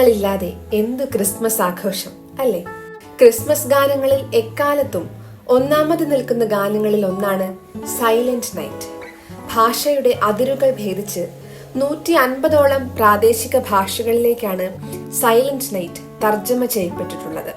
ഗാനങ്ങളില്ലാതെ എന്തു ക്രിസ്മസ് ആഘോഷം അല്ലേ? ക്രിസ്മസ് ഗാനങ്ങളിൽ എക്കാലത്തും ഒന്നാമത് നിൽക്കുന്ന ഗാനങ്ങളിൽ ഒന്നാണ് സൈലന്റ് നൈറ്റ്. ഭാഷയുടെ അതിരുകൾ ഭേദിച്ച് 150ഓളം പ്രാദേശിക ഭാഷകളിലേക്കാണ് സൈലന്റ് നൈറ്റ് തർജ്ജമ ചെയ്യപ്പെട്ടിട്ടുള്ളത്.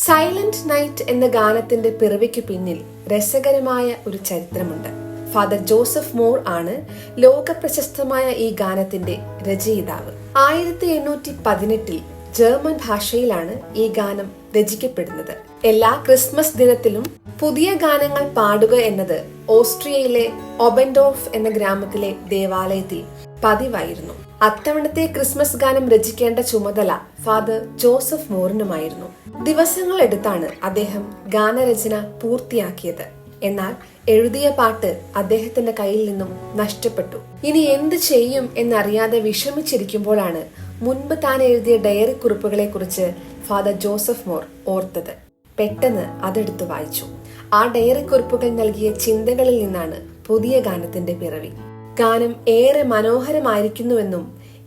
സൈലന്റ് നൈറ്റ് എന്ന ഗാനത്തിന്റെ പിറവിക്ക് പിന്നിൽ രസകരമായ ഒരു ചരിത്രമുണ്ട്. ഫാദർ ജോസഫ് മോർ ആണ് ലോക പ്രശസ്തമായ ഈ ഗാനത്തിന്റെ രചയിതാവ്. 1818 ജർമ്മൻ ഭാഷയിലാണ് ഈ ഗാനം രചിക്കപ്പെടുന്നത്. എല്ലാ ക്രിസ്മസ് ദിനത്തിലും പുതിയ ഗാനങ്ങൾ പാടുക എന്നത് ഓസ്ട്രിയയിലെ ഒബൻഡോർഫ് എന്ന ഗ്രാമത്തിലെ ദേവാലയത്തിൽ പതിവായിരുന്നു. അത്തവണത്തെ ക്രിസ്മസ് ഗാനം രചിക്കേണ്ട ചുമതല ഫാദർ ജോസഫ് മോറിനുമായിരുന്നു. ദിവസങ്ങൾ എടുത്താണ് അദ്ദേഹം ഗാനരചന പൂർത്തിയാക്കിയത്. എന്നാൽ എഴുതിയ പാട്ട് അദ്ദേഹത്തിന്റെ കയ്യിൽ നിന്നും നഷ്ടപ്പെട്ടു. ഇനി എന്ത് ചെയ്യും എന്നറിയാതെ വിഷമിച്ചിരിക്കുമ്പോഴാണ് മുൻപ് താൻ എഴുതിയ ഡയറി കുറിപ്പുകളെ കുറിച്ച് ഫാദർ ജോസഫ് മോർ ഓർത്തത്. പെട്ടെന്ന് അതെടുത്ത് വായിച്ചു. ആ ഡയറി കുറിപ്പുകൾ നൽകിയ ചിന്തകളിൽ നിന്നാണ് പുതിയ ഗാനത്തിന്റെ പിറവി. ഗാനം ഏറെ മനോഹരമായിരിക്കുന്നുവെന്നും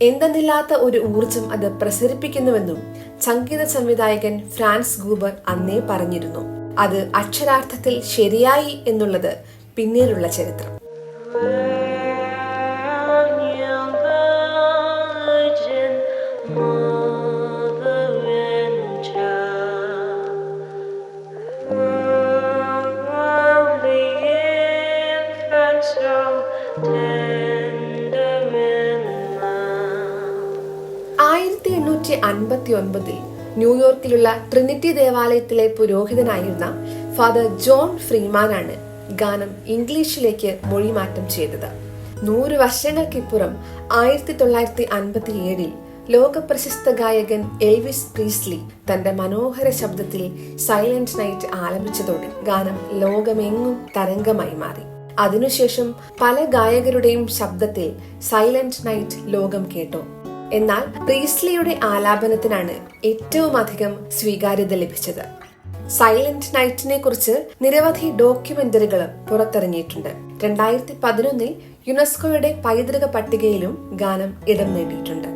എന്തെന്നില്ലാത്ത ഒരു ഊർജം അത് പ്രസരിപ്പിക്കുന്നുവെന്നും സംഗീത സംവിധായകൻ ഫ്രാൻസ് ഗൂബർ അന്നേ പറഞ്ഞിരുന്നു. അത് അക്ഷരാർത്ഥത്തിൽ ശരിയായി എന്നുള്ളത് പിന്നീടുള്ള ചരിത്രം. ന്യൂയോർക്കിലുള്ള ട്രിനിറ്റി ദേവാലയത്തിലെ പുരോഹിതനായിരുന്ന ഫാദർ ജോൺ ഫ്രീമാനാണ് ഗാനം ഇംഗ്ലീഷിലേക്ക് മൊഴിമാറ്റം ചെയ്തത്. 100 വർഷങ്ങൾക്കിപ്പുറം 1957 ലോകപ്രശസ്ത ഗായകൻ എൽവിസ് പ്രീസ്ലി തന്റെ മനോഹര ശബ്ദത്തിൽ സൈലന്റ് നൈറ്റ് ആലപിച്ചതോടെ ഗാനം ലോകമെങ്ങും തരംഗമായി മാറി. അതിനുശേഷം പല ഗായകരുടെയും ശബ്ദത്തിൽ സൈലന്റ് നൈറ്റ് ലോകം കേട്ടു. എന്നാൽ പ്രീസ്ലിയുടെ ആലാപനത്തിനാണ് ഏറ്റവും അധികം സ്വീകാര്യത ലഭിച്ചത്. സൈലന്റ് നൈറ്റിനെ കുറിച്ച് നിരവധി ഡോക്യുമെന്ററികൾ പുറത്തിറങ്ങിയിട്ടുണ്ട്. 2011 യുനെസ്കോയുടെ പൈതൃക പട്ടികയിലും ഗാനം ഇടം നേടിയിട്ടുണ്ട്.